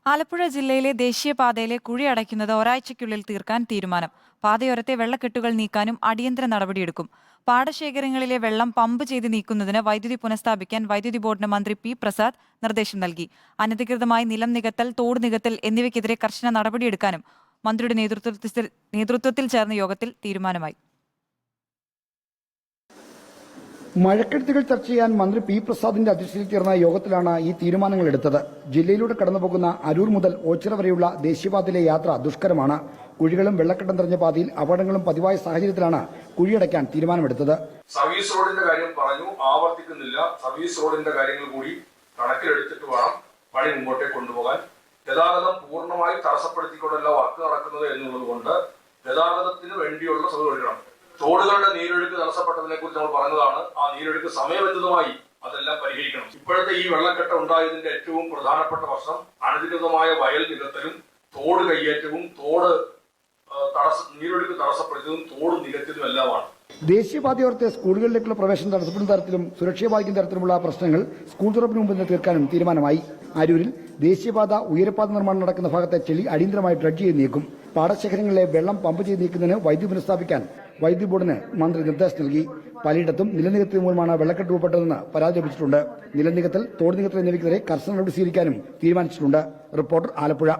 ആലപ്പുഴ ജില്ലയിലെ ദേശീയപാതയിലെ കുഴി അടയ്ക്കുന്നത് ഒരാഴ്ചയ്ക്കുള്ളിൽ തീർക്കാൻ തീരുമാനം. പാതയോരത്തെ വെള്ളക്കെട്ടുകൾ നീക്കാനും അടിയന്തര നടപടിയെടുക്കും. പാടശേഖരങ്ങളിലെ വെള്ളം പമ്പ് ചെയ്ത് നീക്കുന്നതിന് വൈദ്യുതി പുനഃസ്ഥാപിക്കാൻ വൈദ്യുതി ബോർഡിന് മന്ത്രി പി പ്രസാദ് നിർദ്ദേശം നൽകി. അനധികൃതമായി നിലം നികത്തൽ, തോട് നികത്തൽ എന്നിവയ്ക്കെതിരെ കർശന നടപടിയെടുക്കാനും മന്ത്രിയുടെ നേതൃത്വത്തിൽ ചേർന്ന യോഗത്തിൽ തീരുമാനമായി. മഴക്കെടുതികൾ ചർച്ച ചെയ്യാൻ മന്ത്രി പി പ്രസാദിന്റെ അധ്യക്ഷതയിൽ ചേർന്ന യോഗത്തിലാണ് ഈ തീരുമാനങ്ങൾ എടുത്തത്. ജില്ലയിലൂടെ കടന്നുപോകുന്ന അരൂർ മുതൽ ഓച്ചിറ വരെയുള്ള ദേശീയപാതയിലെ യാത്ര ദുഷ്കരമാണ്. കുഴികളും വെള്ളക്കെട്ടും നിറഞ്ഞ പാതയിൽ അപകടങ്ങളും പതിവായ സാഹചര്യത്തിലാണ് കുഴിയടയ്ക്കാൻ തീരുമാനമെടുത്തത്. സർവീസ് റോഡിന്റെ കാര്യം പറഞ്ഞു, ആവർത്തിക്കുന്നില്ല. സർവീസ് റോഡിന്റെ കാര്യങ്ങൾ കൂടി കണക്കിലെടുത്തിട്ട് വേണം പണി മുമ്പോട്ടേക്ക് കൊണ്ടുപോകാൻ. ഗതാഗതം പൂർണ്ണമായി തടസ്സപ്പെടുത്തിക്കൊണ്ടല്ല വർക്ക് നടക്കുന്നത് എന്നുള്ളത് കൊണ്ട് ഗതാഗതത്തിന് വേണ്ടിയുള്ള സൗകര്യമാണ്. തോടുകളുടെ നീരൊഴുക്ക് തടസ്സപ്പെട്ടതിനെ കുറിച്ച് നമ്മൾ പറഞ്ഞതാണ്. ആ നീരൊഴുക്ക് സമയബന്ധിതമായി അതെല്ലാം പരിഹരിക്കണം. ഇപ്പോഴത്തെ ഈ വെള്ളക്കെട്ട് ഉണ്ടായതിന്റെ ഏറ്റവും പ്രധാനപ്പെട്ട പ്രശ്നം അനധികൃതമായ വയൽ നികത്തലും തോട് കയ്യേറ്റവും നീരൊഴുക്ക് തടസ്സപ്പെടുത്തിയതും തോട് നികത്തിയതും എല്ലാമാണ്. ദേശീയപാതയോരത്തെ സ്കൂളുകളിലേക്കുള്ള പ്രവേശനം തടസ്സപ്പെടുന്ന തരത്തിലും സുരക്ഷയെ ബാധിക്കുന്ന തരത്തിലുമുള്ള പ്രശ്നങ്ങൾ സ്കൂൾ തുറപ്പിന് മുമ്പ് തീർക്കാനും തീരുമാനമായി. അരൂരിൽ ദേശീയപാത ഉയരപ്പാത നിർമ്മാണം നടക്കുന്ന ഭാഗത്തെ ചെളി അടിയന്തരമായി ഡ്രഡ്ജ് ചെയ്ത് നീക്കും. പാടശേഖരങ്ങളിലെ വെള്ളം പമ്പ് ചെയ്ത് നീക്കുന്നതിന് വൈദ്യുതി പുനഃസ്ഥാപിക്കാൻ വൈദ്യുതി ബോർഡിന് മന്ത്രി നിർദ്ദേശം നൽകി. പലയിടത്തും നിലനികത്തൽ മൂലമാണ് വെള്ളക്കെട്ട് രൂപപ്പെട്ടതെന്ന് പരാതി ലഭിച്ചിട്ടുണ്ട്. നിലനികത്തൽ, തോട് നികത്തൽ എന്നിവയ്ക്കെതിരെ കർശന നടപടി സ്വീകരിക്കാനും തീരുമാനിച്ചിട്ടുണ്ട്. റിപ്പോർട്ടർ, ആലപ്പുഴ.